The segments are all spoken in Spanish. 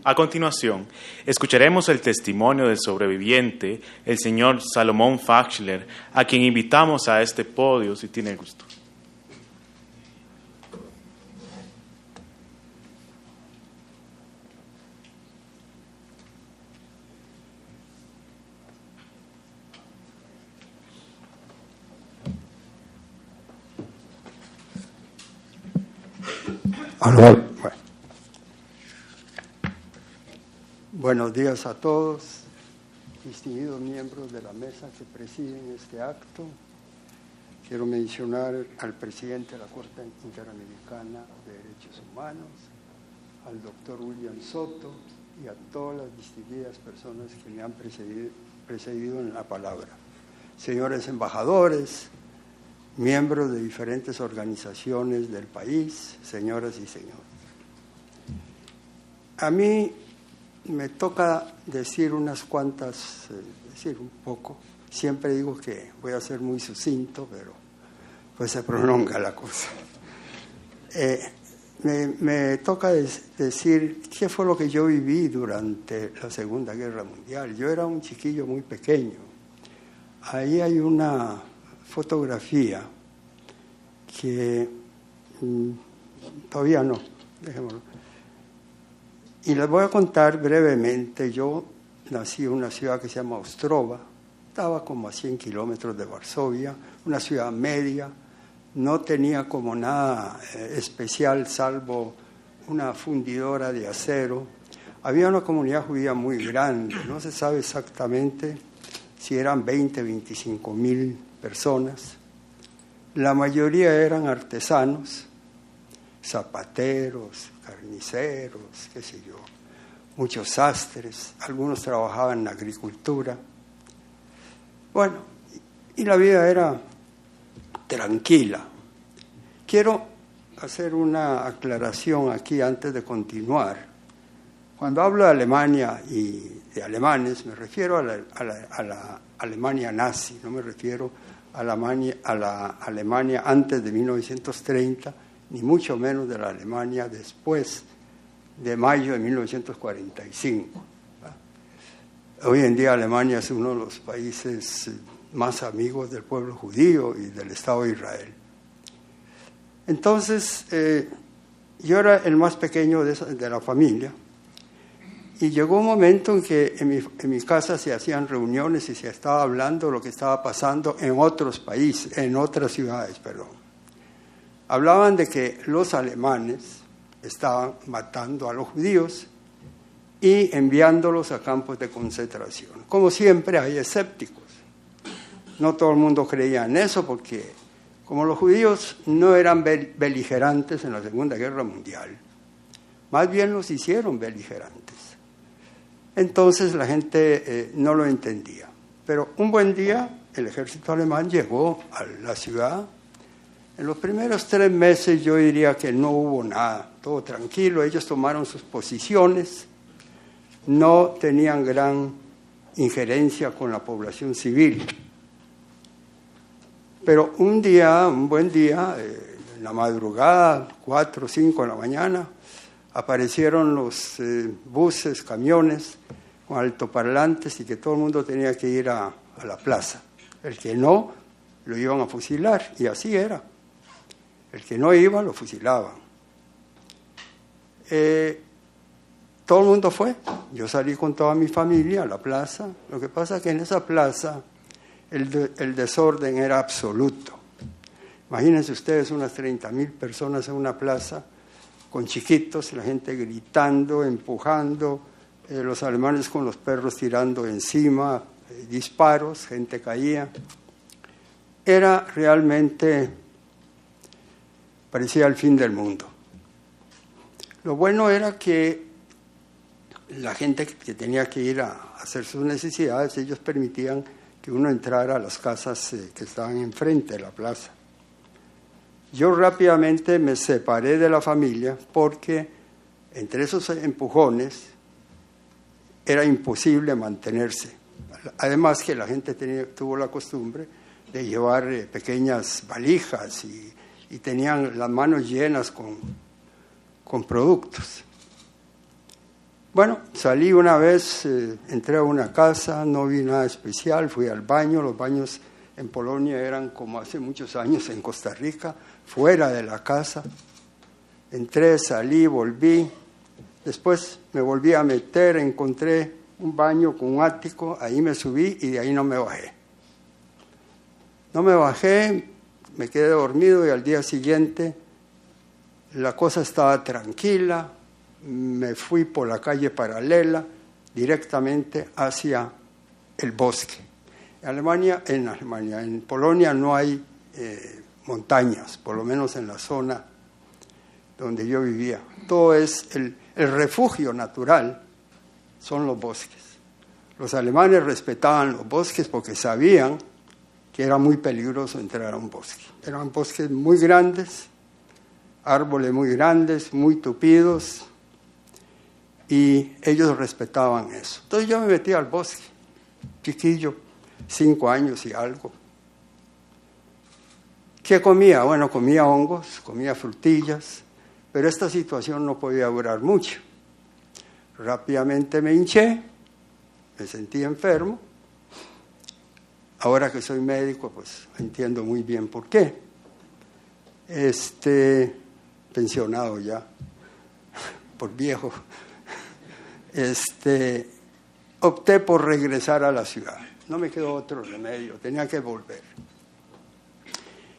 A continuación, escucharemos el testimonio del sobreviviente, el señor Salomón Fachler, a quien invitamos a este podio si tiene gusto. Buenos días a todos, distinguidos miembros de la mesa que presiden este acto. Quiero mencionar al presidente de la Corte Interamericana de Derechos Humanos, al doctor William Soto y a todas las distinguidas personas que me han precedido en la palabra. Señores embajadores, miembros de diferentes organizaciones del país, señoras y señores. A mí me toca decir unas cuantas, decir un poco. Siempre digo que voy a ser muy sucinto, pero pues se prolonga la cosa. Me toca decir qué fue lo que yo viví durante la Segunda Guerra Mundial. Yo era un chiquillo muy pequeño. Ahí hay una fotografía que todavía no, dejémoslo. Y les voy a contar brevemente. Yo nací en una ciudad que se llama Ostrova, estaba como a 100 kilómetros de Varsovia, una ciudad media, no tenía como nada especial salvo una fundidora de acero. Había una comunidad judía muy grande, no se sabe exactamente si eran 20, 25 mil personas. La mayoría eran artesanos, zapateros, carniceros, qué sé yo, muchos sastres, algunos trabajaban en la agricultura. Bueno, y la vida era tranquila. Quiero hacer una aclaración aquí antes de continuar. Cuando hablo de Alemania y de alemanes, me refiero a la Alemania nazi, no me refiero a la Alemania antes de 1930, ni mucho menos de la Alemania después de mayo de 1945. Hoy en día Alemania es uno de los países más amigos del pueblo judío y del Estado de Israel. Entonces, yo era el más pequeño de la familia, y llegó un momento en que en mi casa se hacían reuniones y se estaba hablando de lo que estaba pasando en otros países, en otras ciudades, perdón. Hablaban de que los alemanes estaban matando a los judíos y enviándolos a campos de concentración. Como siempre hay escépticos. No todo el mundo creía en eso porque como los judíos no eran beligerantes en la Segunda Guerra Mundial, más bien los hicieron beligerantes. Entonces la gente no lo entendía. Pero un buen día el ejército alemán llegó a la ciudad. En los primeros 3 meses yo diría que no hubo nada, todo tranquilo. Ellos tomaron sus posiciones, no tenían gran injerencia con la población civil. Pero un buen día, en la madrugada, 4 o 5 de la mañana, aparecieron los buses, camiones con altoparlantes y que todo el mundo tenía que ir a la plaza. El que no, lo iban a fusilar, y así era. El que no iba, lo fusilaban. Todo el mundo fue. Yo salí con toda mi familia a la plaza. Lo que pasa es que en esa plaza el desorden era absoluto. Imagínense ustedes unas 30,000 personas en una plaza, con chiquitos, la gente gritando, empujando, los alemanes con los perros tirando encima, disparos, gente caía. Era realmente, parecía el fin del mundo. Lo bueno era que la gente que tenía que ir a hacer sus necesidades, ellos permitían que uno entrara a las casas que estaban enfrente de la plaza. Yo rápidamente me separé de la familia porque entre esos empujones era imposible mantenerse. Además que la gente tuvo la costumbre de llevar pequeñas valijas y tenían las manos llenas con productos. Bueno, salí una vez, entré a una casa, no vi nada especial, fui al baño. Los baños en Polonia eran como hace muchos años en Costa Rica, fuera de la casa. Entré, salí, volví. Después me volví a meter, encontré un baño con un ático, ahí me subí y de ahí no me bajé. No me bajé, me quedé dormido y al día siguiente la cosa estaba tranquila. Me fui por la calle paralela directamente hacia el bosque. En Polonia no hay montañas, por lo menos en la zona donde yo vivía. Todo es el refugio natural, son los bosques. Los alemanes respetaban los bosques porque sabían que era muy peligroso entrar a un bosque. Eran bosques muy grandes, árboles muy grandes, muy tupidos, y ellos respetaban eso. Entonces yo me metí al bosque, chiquillo, 5 años y algo. ¿Qué comía? Bueno, comía hongos, comía frutillas, pero esta situación no podía durar mucho. Rápidamente me hinché, me sentí enfermo. Ahora que soy médico, pues entiendo muy bien por qué. Pensionado ya, por viejo. Opté por regresar a la ciudad. No me quedó otro remedio, tenía que volver.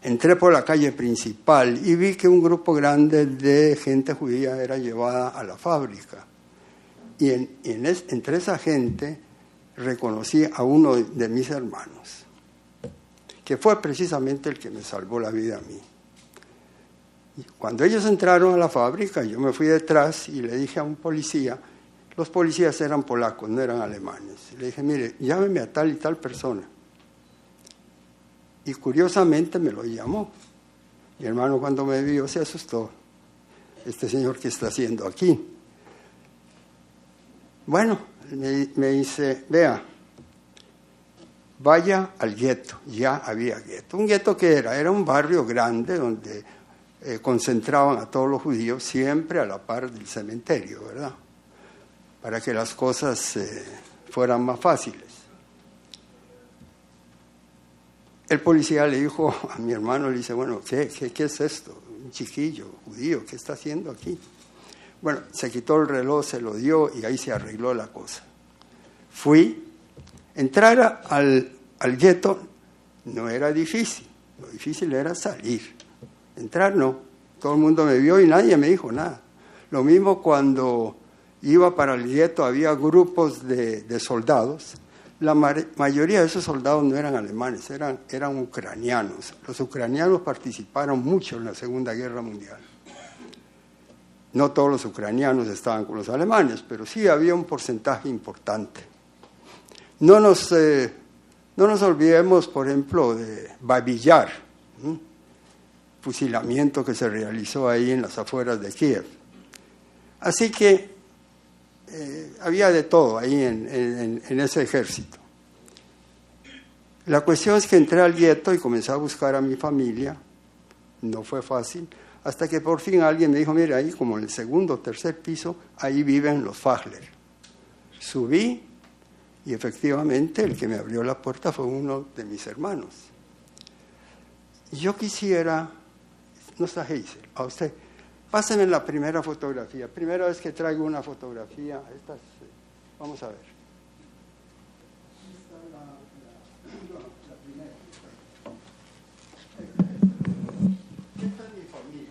Entré por la calle principal y vi que un grupo grande de gente judía era llevada a la fábrica. Y entre esa gente reconocí a uno de mis hermanos, que fue precisamente el que me salvó la vida a mí. Y cuando ellos entraron a la fábrica, yo me fui detrás y le dije a un policía, los policías eran polacos, no eran alemanes. Le dije, mire, llámeme a tal y tal persona. Y curiosamente me lo llamó. Mi hermano cuando me vio se asustó. Este señor, ¿qué está haciendo aquí? Bueno, me dice, vea, vaya al gueto. Ya había gueto. ¿Un gueto qué era? Era un barrio grande donde concentraban a todos los judíos siempre a la par del cementerio, ¿verdad? Para que las cosas fueran más fáciles. El policía le dijo a mi hermano, le dice, bueno, ¿qué es esto? Un chiquillo judío, ¿qué está haciendo aquí? Bueno, se quitó el reloj, se lo dio y ahí se arregló la cosa. Entrar al gueto no era difícil, lo difícil era salir. Entrar no, todo el mundo me vio y nadie me dijo nada. Lo mismo cuando iba para el gueto, había grupos de soldados. La mayoría de esos soldados no eran alemanes, eran ucranianos. Los ucranianos participaron mucho en la Segunda Guerra Mundial. No todos los ucranianos estaban con los alemanes, pero sí había un porcentaje importante. No nos olvidemos, por ejemplo, de Babi Yar, fusilamiento que se realizó ahí en las afueras de Kiev. Así que había de todo ahí en ese ejército. La cuestión es que entré al gueto y comencé a buscar a mi familia. No fue fácil, hasta que por fin alguien me dijo, mire, ahí como en el segundo o tercer piso, ahí viven los Fachler. Subí y efectivamente el que me abrió la puerta fue uno de mis hermanos. Yo quisiera, no está Hazel, a usted, pásenme la primera fotografía. Primera vez que traigo una fotografía. Vamos a ver. Esta es la primera. Esta es mi familia.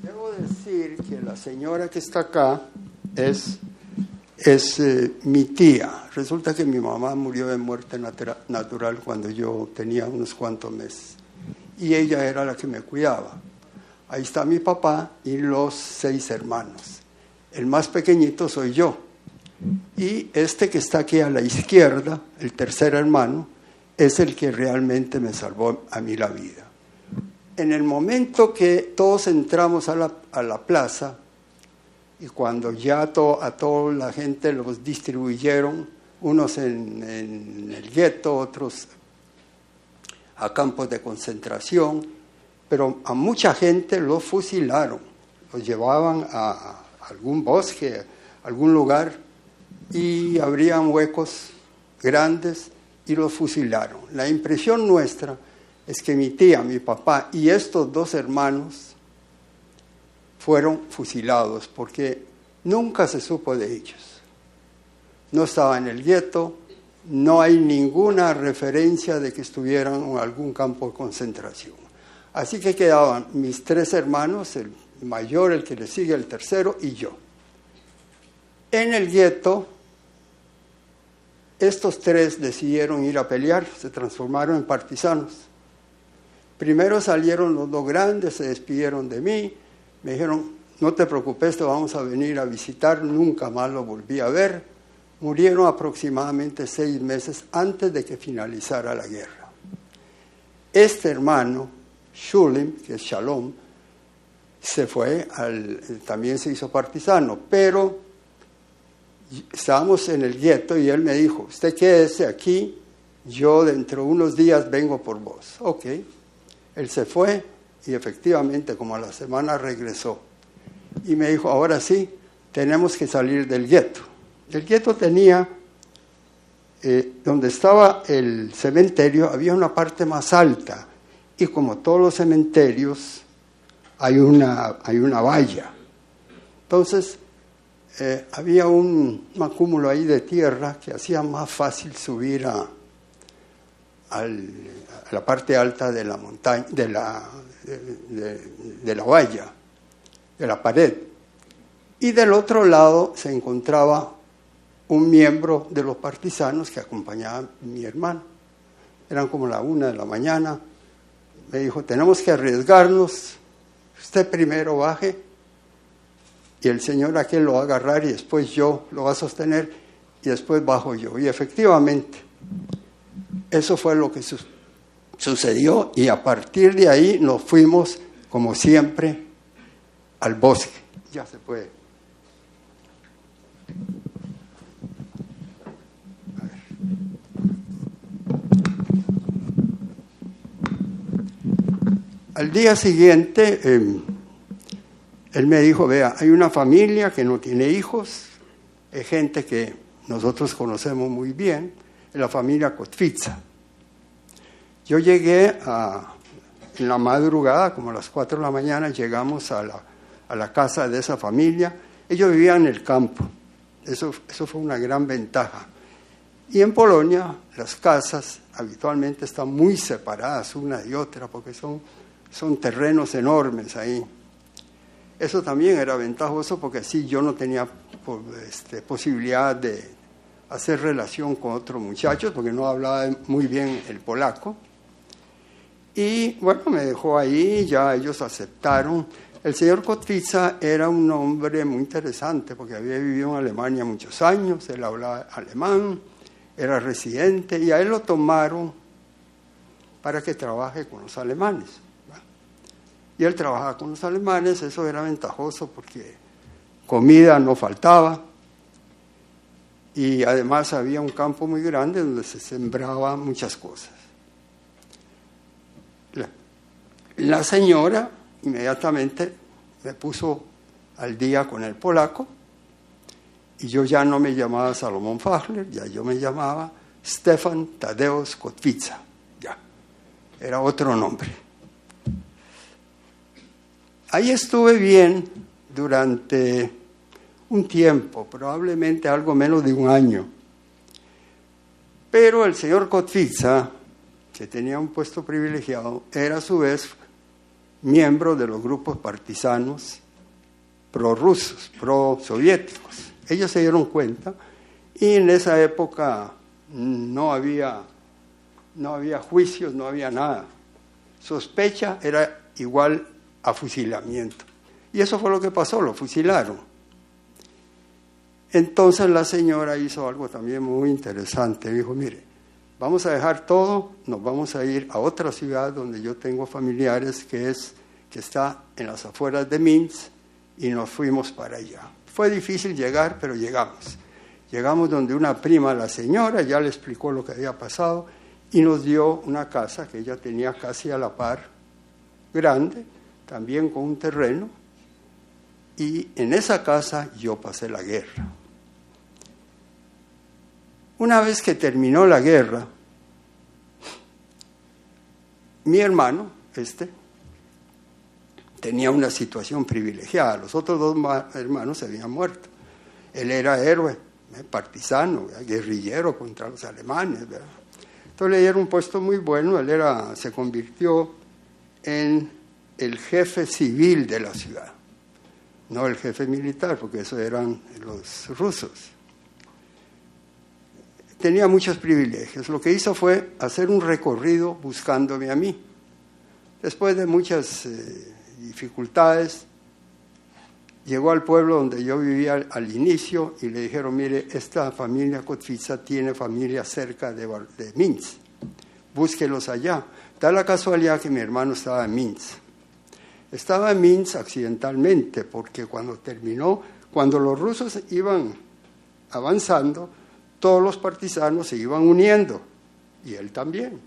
Debo decir que la señora que está acá es mi tía. Resulta que mi mamá murió de muerte natural cuando yo tenía unos cuantos meses. Y ella era la que me cuidaba. Ahí está mi papá y los 6 hermanos. El más pequeñito soy yo. Y este que está aquí a la izquierda, el tercer hermano, es el que realmente me salvó a mí la vida. En el momento que todos entramos a la plaza, y cuando ya a toda la gente los distribuyeron, unos en el gueto, otros a campos de concentración, pero a mucha gente los fusilaron, los llevaban a algún bosque, algún lugar y habrían huecos grandes y los fusilaron. La impresión nuestra es que mi tía, mi papá y estos dos hermanos fueron fusilados porque nunca se supo de ellos. No estaba en el gueto, no hay ninguna referencia de que estuvieran en algún campo de concentración. Así que quedaban mis tres hermanos, el mayor, el que le sigue, el tercero y yo. En el gueto, estos tres decidieron ir a pelear, se transformaron en partisanos. Primero salieron los dos grandes, se despidieron de mí, me dijeron, no te preocupes, te vamos a venir a visitar, nunca más lo volví a ver. Murieron aproximadamente 6 meses antes de que finalizara la guerra. Este hermano, Shulim, que es Shalom, se fue, también se hizo partisano, pero estábamos en el gueto y él me dijo, usted quédese aquí, yo dentro de unos días vengo por vos. Ok, él se fue y efectivamente como a la semana regresó. Y me dijo, ahora sí, tenemos que salir del gueto. El gueto tenía, donde estaba el cementerio, había una parte más alta. Y como todos los cementerios, hay una valla. Entonces, había un acúmulo ahí de tierra que hacía más fácil subir a la parte alta de la montaña, de la valla, de la pared. Y del otro lado se encontraba un miembro de los partisanos que acompañaba a mi hermano. Eran como la 1 de la mañana. Me dijo, tenemos que arriesgarnos, usted primero baje y el señor aquel lo va a agarrar y después yo lo va a sostener y después bajo yo. Y efectivamente, eso fue lo que sucedió y a partir de ahí nos fuimos, como siempre, al bosque. Ya se puede. Al día siguiente, él me dijo, vea, hay una familia que no tiene hijos, es gente que nosotros conocemos muy bien, es la familia Kotvica. Yo llegué en la madrugada, como a las 4 de la mañana, llegamos a la casa de esa familia. Ellos vivían en el campo, eso fue una gran ventaja. Y en Polonia las casas habitualmente están muy separadas una de otra, porque son terrenos enormes ahí. Eso también era ventajoso porque así yo no tenía posibilidad de hacer relación con otros muchachos porque no hablaba muy bien el polaco. Y bueno, me dejó ahí, ya ellos aceptaron. El señor Kotvica era un hombre muy interesante porque había vivido en Alemania muchos años, él hablaba alemán, era residente y a él lo tomaron para que trabaje con los alemanes. Y él trabajaba con los alemanes, eso era ventajoso porque comida no faltaba y además había un campo muy grande donde se sembraba muchas cosas. La señora inmediatamente me puso al día con el polaco y yo ya no me llamaba Salomón Fachler, ya yo me llamaba Stefan Tadeusz Kotvica, ya, era otro nombre. Ahí estuve bien durante un tiempo, probablemente algo menos de un año. Pero el señor Kotvica, que tenía un puesto privilegiado, era a su vez miembro de los grupos partisanos prorrusos, prosoviéticos. Ellos se dieron cuenta y en esa época no había juicios, no había nada. Sospecha era igual a fusilamiento. Y eso fue lo que pasó, lo fusilaron. Entonces la señora hizo algo también muy interesante. Dijo, mire, vamos a dejar todo, nos vamos a ir a otra ciudad donde yo tengo familiares que está en las afueras de Minsk y nos fuimos para allá. Fue difícil llegar, pero llegamos. Llegamos donde una prima, la señora, ya le explicó lo que había pasado y nos dio una casa que ella tenía casi a la par, grande, también con un terreno, y en esa casa yo pasé la guerra. Una vez que terminó la guerra, mi hermano, tenía una situación privilegiada. Los otros dos hermanos se habían muerto. Él era héroe, partisano, guerrillero contra los alemanes, ¿verdad? Entonces le dieron un puesto muy bueno. Él se convirtió en el jefe civil de la ciudad, no el jefe militar, porque eso eran los rusos. Tenía muchos privilegios. Lo que hizo fue hacer un recorrido buscándome a mí. Después de muchas dificultades, llegó al pueblo donde yo vivía al inicio y le dijeron, mire, esta familia Kotvica tiene familia cerca de Minsk, búsquelos allá. Da la casualidad que mi hermano estaba en Minsk. Estaba en Minsk accidentalmente, porque cuando los rusos iban avanzando, todos los partisanos se iban uniendo, y él también.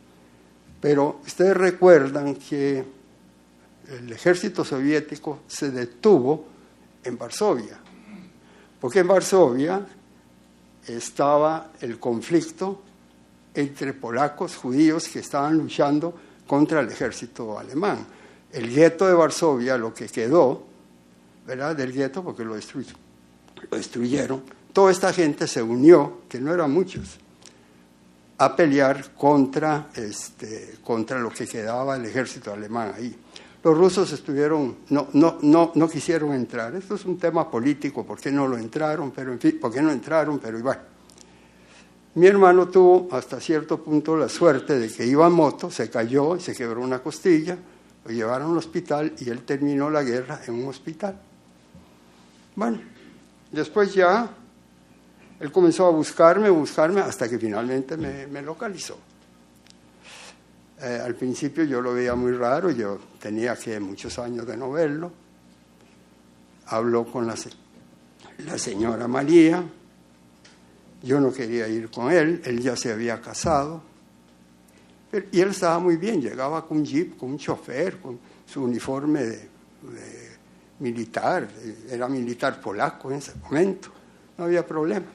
Pero ustedes recuerdan que el ejército soviético se detuvo en Varsovia, porque en Varsovia estaba el conflicto entre polacos, judíos, que estaban luchando contra el ejército alemán. El gueto de Varsovia, lo que quedó, ¿verdad?, del gueto, porque lo destruyeron, toda esta gente se unió, que no eran muchos, a pelear contra lo que quedaba del ejército alemán ahí. Los rusos no quisieron entrar. Esto es un tema político, ¿por qué no entraron? Pero igual. Mi hermano tuvo hasta cierto punto la suerte de que iba en moto, se cayó y se quebró una costilla, lo llevaron al hospital y él terminó la guerra en un hospital. Bueno, después ya él comenzó a buscarme hasta que finalmente me localizó. Al principio yo lo veía muy raro, yo tenía muchos años de no verlo. Habló con la señora María, yo no quería ir con él ya se había casado, y él estaba muy bien, llegaba con un jeep, con un chofer, con su uniforme de militar, era militar polaco en ese momento, no había problema.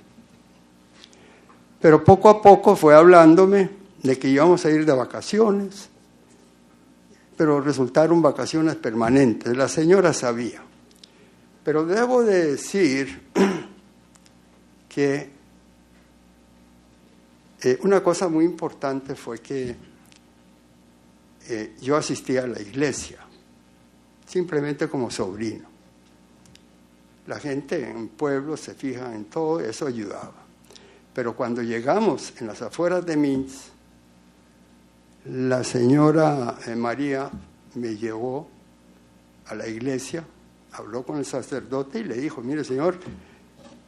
Pero poco a poco fue hablándome de que íbamos a ir de vacaciones, pero resultaron vacaciones permanentes. La señora sabía. Pero debo de decir que una cosa muy importante fue que yo asistía a la iglesia, simplemente como sobrino. La gente en pueblos se fija en todo, eso ayudaba. Pero cuando llegamos en las afueras de Minsk, la señora María me llevó a la iglesia, habló con el sacerdote y le dijo, mire señor,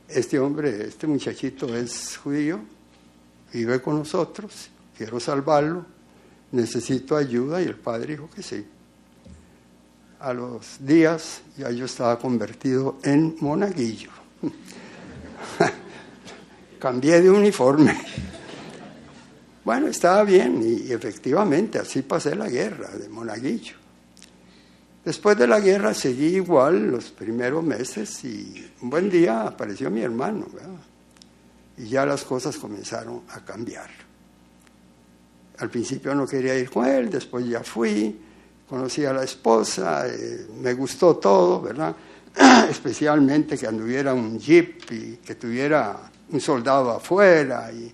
este muchachito es judío, vive con nosotros, quiero salvarlo, necesito ayuda, y el padre dijo que sí. A los días ya yo estaba convertido en monaguillo. Cambié de uniforme. Bueno, estaba bien y efectivamente así pasé la guerra de monaguillo. Después de la guerra seguí igual los primeros meses y un buen día apareció mi hermano, ¿verdad? Y ya las cosas comenzaron a cambiar. Al principio no quería ir con él, después ya fui, conocí a la esposa, me gustó todo, ¿verdad? Especialmente que anduviera un jeep y que tuviera un soldado afuera y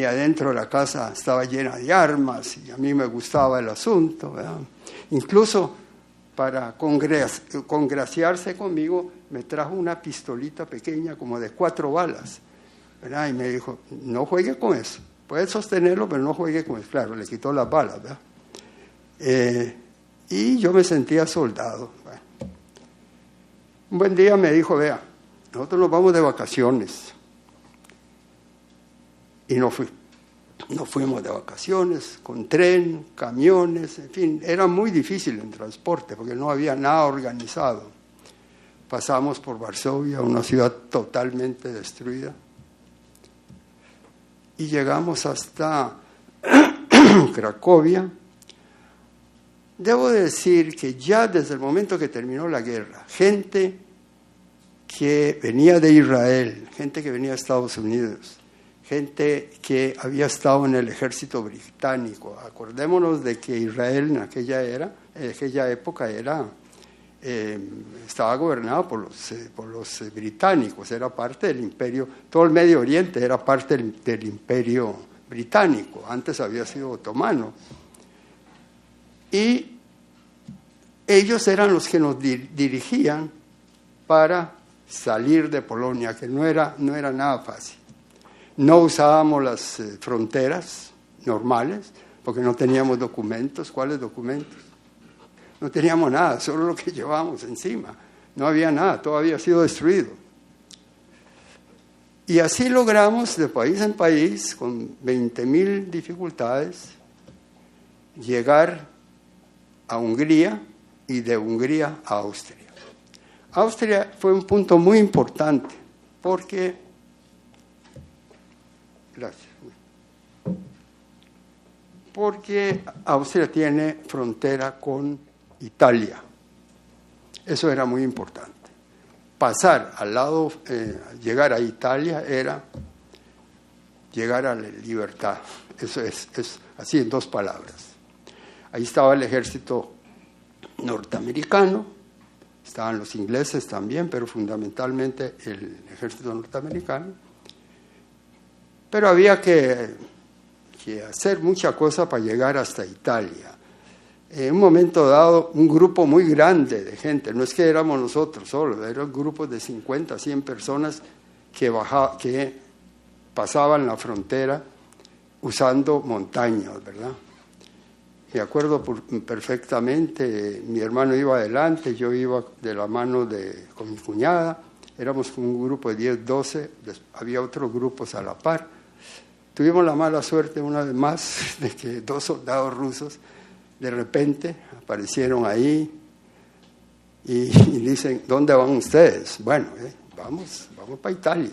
adentro de la casa estaba llena de armas y a mí me gustaba el asunto, ¿verdad? Incluso para congraciarse conmigo me trajo una pistolita pequeña como de 4 balas, ¿verdad? Y me dijo, no juegue con eso, puede sostenerlo pero no juegue con eso. Claro, le quitó las balas, ¿verdad? Y yo me sentía soldado. Bueno. Un buen día me dijo, vea, nosotros nos vamos de vacaciones. Y no fuimos de vacaciones, con tren, camiones, en fin, era muy difícil el transporte porque no había nada organizado. Pasamos por Varsovia, una ciudad totalmente destruida, y llegamos hasta Cracovia. Debo decir que ya desde el momento que terminó la guerra, gente que venía de Israel, gente que venía de Estados Unidos, gente que había estado en el ejército británico. Acordémonos de que Israel en aquella época estaba gobernado por los británicos, era parte del imperio, todo el Medio Oriente era parte del imperio británico, antes había sido otomano. Y ellos eran los que nos dirigían para salir de Polonia, que no era nada fácil. No usábamos las fronteras normales, porque no teníamos documentos. ¿Cuáles documentos? No teníamos nada, solo lo que llevábamos encima. No había nada, todo había sido destruido. Y así logramos, de país en país, con 20.000 dificultades, llegar a Hungría y de Hungría a Austria. Austria fue un punto muy importante porque... Gracias. Porque Austria tiene frontera con Italia. Eso era muy importante. Pasar al lado, llegar a Italia era llegar a la libertad. Eso es así en 2 palabras. Ahí estaba el ejército norteamericano, estaban los ingleses también, pero fundamentalmente el ejército norteamericano. Pero había que hacer mucha cosa para llegar hasta Italia. En un momento dado, un grupo muy grande de gente, no es que éramos nosotros solos, eran grupos de 50, 100 personas que pasaban la frontera usando montañas, ¿verdad? Me acuerdo perfectamente, mi hermano iba adelante, yo iba de la mano con mi cuñada, éramos un grupo de 10, 12, había otros grupos a la par. Tuvimos la mala suerte una vez más de que 2 soldados rusos de repente aparecieron ahí y dicen, ¿dónde van ustedes? Bueno, vamos para Italia.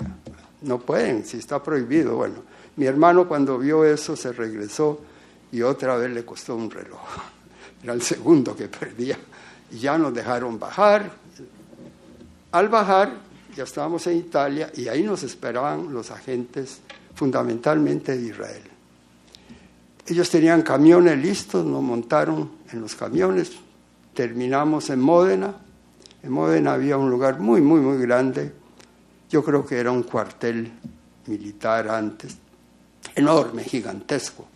No pueden, si está prohibido. Bueno, mi hermano cuando vio eso se regresó y otra vez le costó un reloj. Era el segundo que perdía. Y ya nos dejaron bajar. Al bajar ya estábamos en Italia y ahí nos esperaban los agentes fundamentalmente de Israel. Ellos tenían camiones listos, nos montaron en los camiones, terminamos en Módena. En Módena había un lugar muy, muy, muy grande. Yo creo que era un cuartel militar antes, enorme, gigantesco.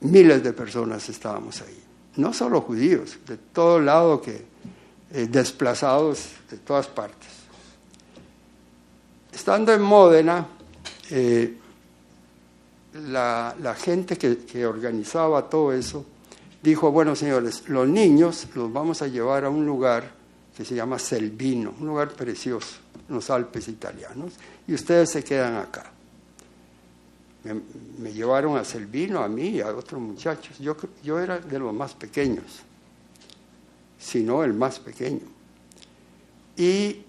Miles de personas estábamos ahí, no solo judíos, de todo lado, desplazados de todas partes. Estando en Módena, la gente que organizaba todo eso dijo, bueno, señores, los niños los vamos a llevar a un lugar que se llama Selvino, un lugar precioso, en los Alpes italianos, y ustedes se quedan acá. Me llevaron a Selvino, a mí y a otros muchachos. Yo era de los más pequeños, si no el más pequeño. Y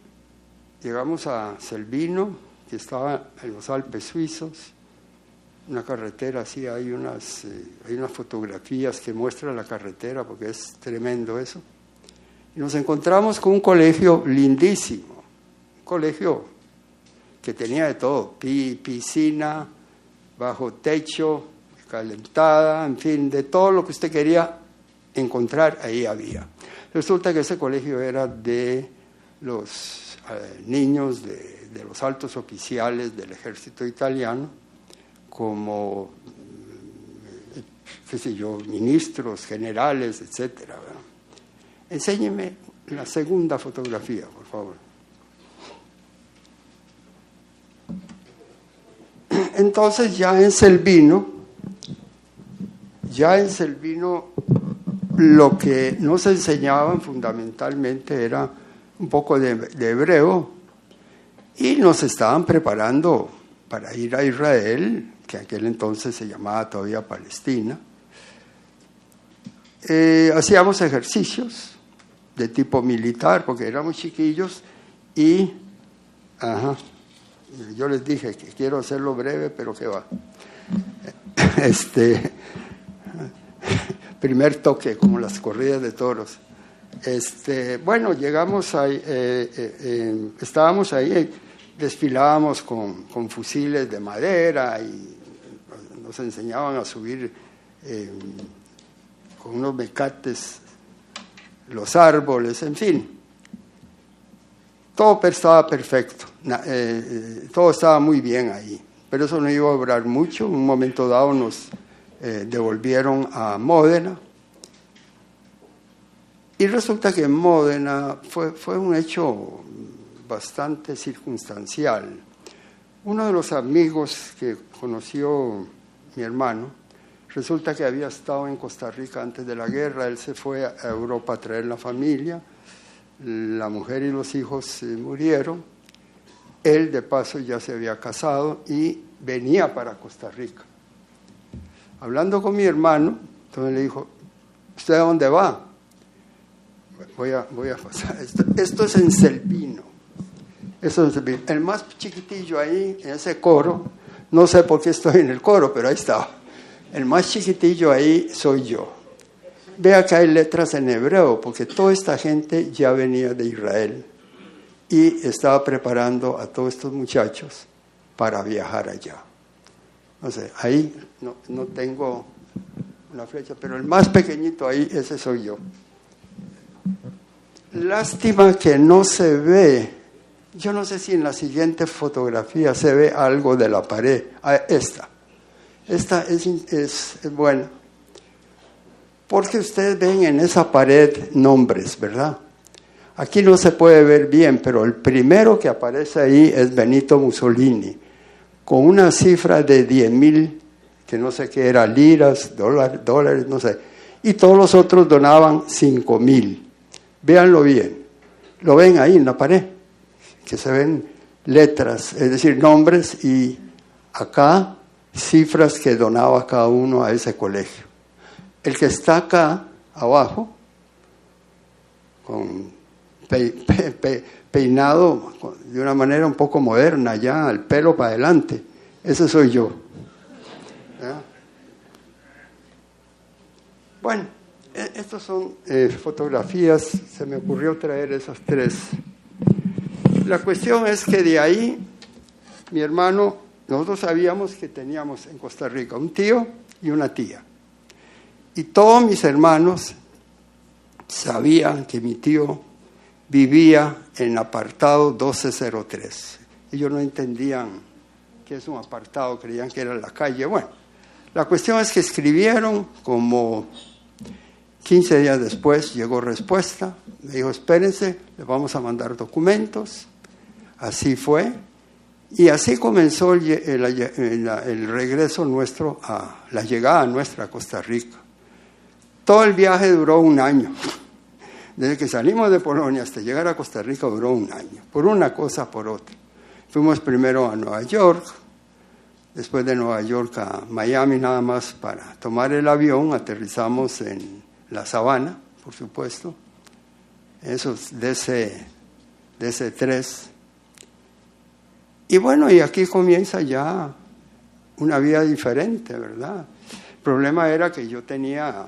llegamos a Selvino, que estaba en los Alpes suizos, una carretera así, hay unas fotografías que muestran la carretera porque es tremendo eso. Y nos encontramos con un colegio lindísimo, un colegio que tenía de todo, piscina, bajo techo, calentada, en fin, de todo lo que usted quería encontrar, ahí había. Resulta que ese colegio era de los niños de los altos oficiales del ejército italiano, como, qué sé yo, ministros, generales, etcétera. Enséñeme la segunda fotografía, por favor. Entonces ya en Selvino lo que nos enseñaban fundamentalmente era un poco de hebreo y nos estaban preparando para ir a Israel, que aquel entonces se llamaba todavía Palestina. Hacíamos ejercicios de tipo militar porque éramos chiquillos y yo les dije que quiero hacerlo breve, pero que va. Primer toque, como las corridas de toros. Bueno, llegamos ahí, estábamos ahí, desfilábamos con fusiles de madera y nos enseñaban a subir con unos mecates los árboles, en fin. Todo estaba perfecto, todo estaba muy bien ahí, pero eso no iba a durar mucho. En un momento dado nos devolvieron a Módena. Y resulta que en Módena fue un hecho bastante circunstancial. Uno de los amigos que conoció mi hermano, resulta que había estado en Costa Rica antes de la guerra. Él se fue a Europa a traer la familia, la mujer y los hijos murieron. Él de paso ya se había casado y venía para Costa Rica. Hablando con mi hermano, entonces le dijo: ¿usted a dónde va? Voy a pasar. Esto es en Celpino. El más chiquitillo ahí, en ese coro, no sé por qué estoy en el coro, pero ahí estaba. El más chiquitillo ahí soy yo. Vea que hay letras en hebreo, porque toda esta gente ya venía de Israel y estaba preparando a todos estos muchachos para viajar allá. No sé, ahí no tengo una flecha, pero el más pequeñito ahí, ese soy yo. Lástima que no se ve. Yo no sé si en la siguiente fotografía se ve algo de la pared. Esta es buena. Porque ustedes ven en esa pared nombres, ¿verdad? Aquí no se puede ver bien, pero el primero que aparece ahí es Benito Mussolini, con una cifra de 10.000, que no sé qué era, liras, dólares, no sé. Y todos los otros donaban 5.000. Véanlo bien. Lo ven ahí en la pared, que se ven letras, es decir, nombres, y acá cifras que donaba cada uno a ese colegio. El que está acá abajo, con peinado de una manera un poco moderna, ya el pelo para adelante, ese soy yo. ¿Ya? Bueno, estas son fotografías, se me ocurrió traer esas tres. La cuestión es que de ahí, mi hermano, nosotros sabíamos que teníamos en Costa Rica un tío y una tía. Y todos mis hermanos sabían que mi tío vivía en apartado 1203. Ellos no entendían qué es un apartado, creían que era la calle. Bueno, la cuestión es que escribieron, como 15 días después llegó respuesta. Me dijo: espérense, les vamos a mandar documentos. Así fue. Y así comenzó el regreso nuestro, la llegada nuestra a Costa Rica. Todo el viaje duró un año. Desde que salimos de Polonia hasta llegar a Costa Rica duró un año, por una cosa, por otra. Fuimos primero a Nueva York, después de Nueva York a Miami nada más para tomar el avión. Aterrizamos en La Sabana, por supuesto, esos DC-3. Y bueno, y aquí comienza ya una vida diferente, ¿verdad? El problema era que yo tenía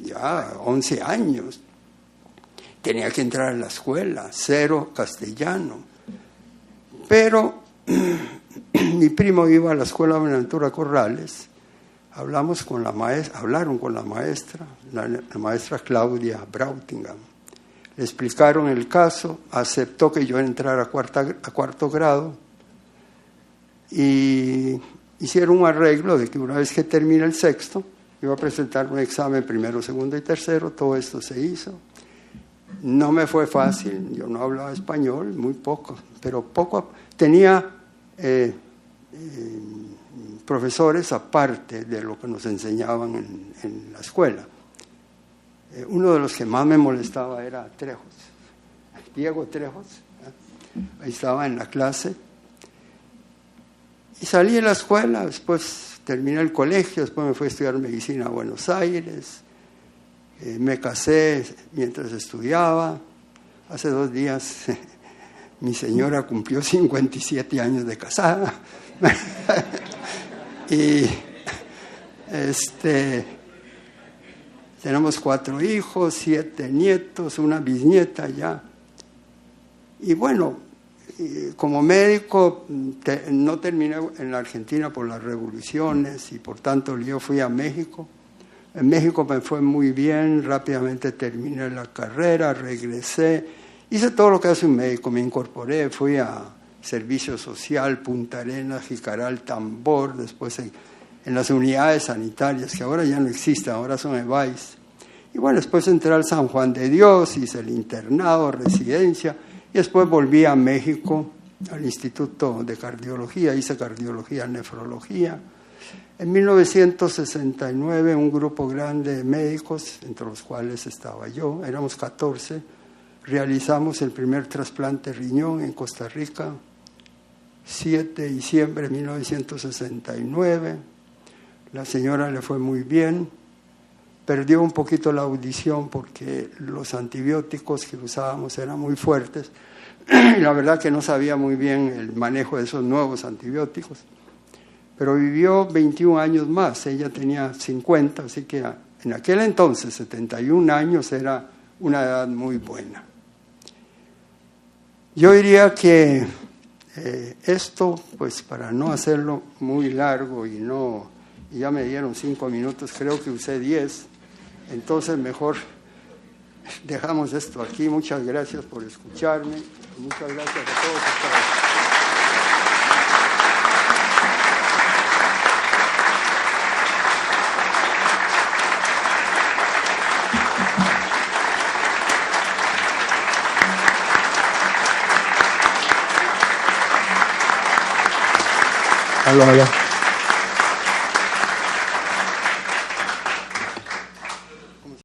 ya 11 años. Tenía que entrar a la escuela, 0 castellano. Pero mi primo iba a la escuela de Buenaventura Corrales. Hablaron con la maestra, la maestra Claudia Brautingham. Le explicaron el caso, aceptó que yo entrara a cuarto grado y hicieron un arreglo de que una vez que termine el sexto, iba a presentar un examen primero, segundo y tercero. Todo esto se hizo. No me fue fácil, yo no hablaba español, muy poco, pero poco. Tenía profesores aparte de lo que nos enseñaban en la escuela. Uno de los que más me molestaba era Trejos, Diego Trejos. Ahí estaba en la clase. Y salí de la escuela, después terminé el colegio, después me fui a estudiar medicina a Buenos Aires. Me casé mientras estudiaba. Hace 2 días mi señora cumplió 57 años de casada. Y Tenemos 4 hijos, 7 nietos, una bisnieta ya. Y bueno, como médico no terminé en la Argentina por las revoluciones y por tanto yo fui a México. En México me fue muy bien, rápidamente terminé la carrera, regresé, hice todo lo que hace un médico, me incorporé, fui a Servicio Social, Punta Arenas, Jicaral, Tambor, después en las unidades sanitarias, que ahora ya no existen, ahora son EVAIS. Y bueno, después entré al San Juan de Dios, hice el internado, residencia, y después volví a México, al Instituto de Cardiología, hice cardiología, nefrología. En 1969, un grupo grande de médicos, entre los cuales estaba yo, éramos 14, realizamos el primer trasplante de riñón en Costa Rica, 7 de diciembre de 1969. La señora le fue muy bien, perdió un poquito la audición porque los antibióticos que usábamos eran muy fuertes. La verdad que no sabía muy bien el manejo de esos nuevos antibióticos, pero vivió 21 años más, ella tenía 50, así que en aquel entonces, 71 años, era una edad muy buena. Yo diría que esto, pues para no hacerlo muy largo y ya me dieron 5 minutos, creo que usé 10, entonces mejor dejamos esto aquí. Muchas gracias por escucharme, muchas gracias a todos ustedes. Aló.